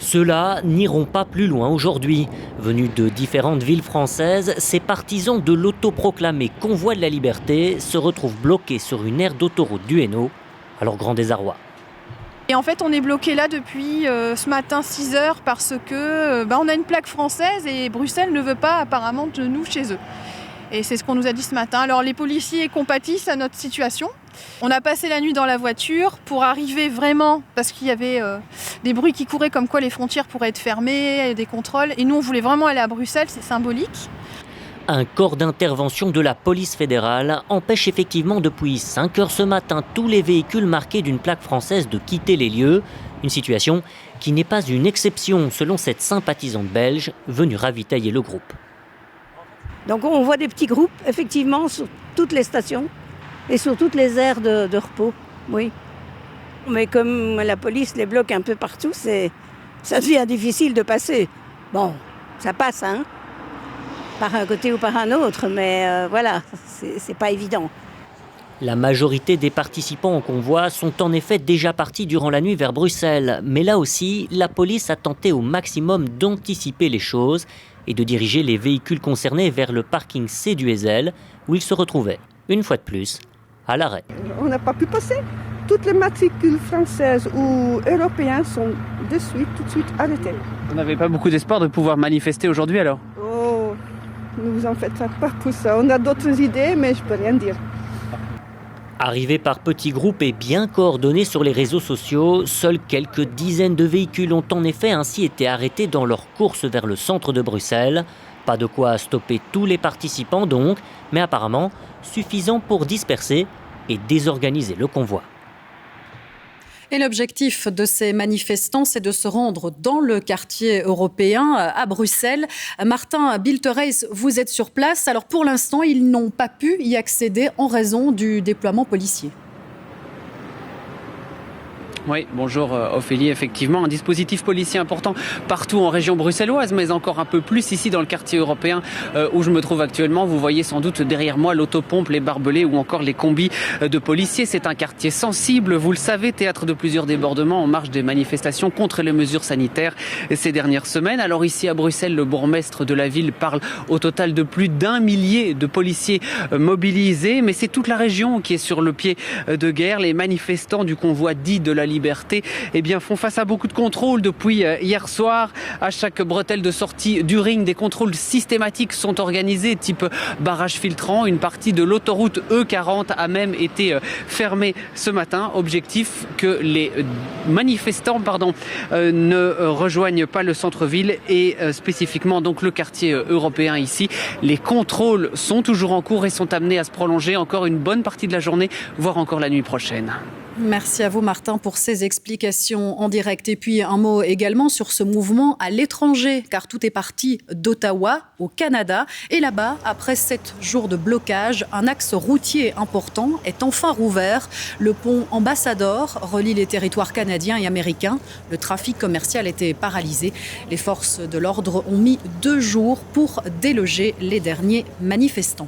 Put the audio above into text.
Ceux-là n'iront pas plus loin aujourd'hui. Venus de différentes villes françaises, ces partisans de l'autoproclamé convoi de la liberté se retrouvent bloqués sur une aire d'autoroute du Hainaut, à leur grand désarroi. Et en fait, on est bloqué là depuis ce matin 6h parce que on a une plaque française et Bruxelles ne veut pas apparemment de nous chez eux. Et c'est ce qu'on nous a dit ce matin. Alors les policiers compatissent à notre situation. On a passé la nuit dans la voiture pour arriver vraiment, parce qu'il y avait des bruits qui couraient comme quoi les frontières pourraient être fermées, des contrôles. Et nous, on voulait vraiment aller à Bruxelles, c'est symbolique. Un corps d'intervention de la police fédérale empêche effectivement depuis 5 heures ce matin tous les véhicules marqués d'une plaque française de quitter les lieux. Une situation qui n'est pas une exception selon cette sympathisante belge venue ravitailler le groupe. Donc on voit des petits groupes effectivement sur toutes les stations et sur toutes les aires de repos, oui. Mais comme la police les bloque un peu partout, ça devient difficile de passer. Bon, ça passe, hein, par un côté ou par un autre, mais voilà, c'est pas évident. La majorité des participants au convoi sont en effet déjà partis durant la nuit vers Bruxelles. Mais là aussi, la police a tenté au maximum d'anticiper les choses et de diriger les véhicules concernés vers le parking C du Heysel, où ils se retrouvaient, une fois de plus, à l'arrêt. On n'a pas pu passer. Toutes les matricules françaises ou européennes sont tout de suite arrêtées. Vous n'avez pas beaucoup d'espoir de pouvoir manifester aujourd'hui alors ? Oh, ne vous en faites pas pour ça. On a d'autres idées, mais je ne peux rien dire. Arrivés par petits groupes et bien coordonnés sur les réseaux sociaux, seuls quelques dizaines de véhicules ont en effet ainsi été arrêtés dans leur course vers le centre de Bruxelles. Pas de quoi stopper tous les participants donc, mais apparemment suffisant pour disperser et désorganiser le convoi. Et l'objectif de ces manifestants, c'est de se rendre dans le quartier européen, à Bruxelles. Martin Biltereis, vous êtes sur place. Alors pour l'instant, ils n'ont pas pu y accéder en raison du déploiement policier. Oui, bonjour Ophélie. Effectivement, un dispositif policier important partout en région bruxelloise, mais encore un peu plus ici dans le quartier européen où je me trouve actuellement. Vous voyez sans doute derrière moi l'autopompe, les barbelés ou encore les combis de policiers. C'est un quartier sensible, vous le savez, théâtre de plusieurs débordements en marge des manifestations contre les mesures sanitaires ces dernières semaines. Alors ici à Bruxelles, le bourgmestre de la ville parle au total de plus d'1 millier de policiers mobilisés, mais c'est toute la région qui est sur le pied de guerre. Les manifestants du convoi dit de la liberté, font face à beaucoup de contrôles depuis hier soir. À chaque bretelle de sortie du ring, des contrôles systématiques sont organisés, type barrage filtrant. Une partie de l'autoroute E40 a même été fermée ce matin. Objectif que les manifestants ne rejoignent pas le centre-ville et spécifiquement donc le quartier européen ici. Les contrôles sont toujours en cours et sont amenés à se prolonger encore une bonne partie de la journée, voire encore la nuit prochaine. Merci à vous Martin pour ces explications en direct. Et puis un mot également sur ce mouvement à l'étranger, car tout est parti d'Ottawa au Canada. Et là-bas, après 7 jours de blocage, un axe routier important est enfin rouvert. Le pont Ambassador relie les territoires canadiens et américains. Le trafic commercial était paralysé. Les forces de l'ordre ont mis 2 jours pour déloger les derniers manifestants.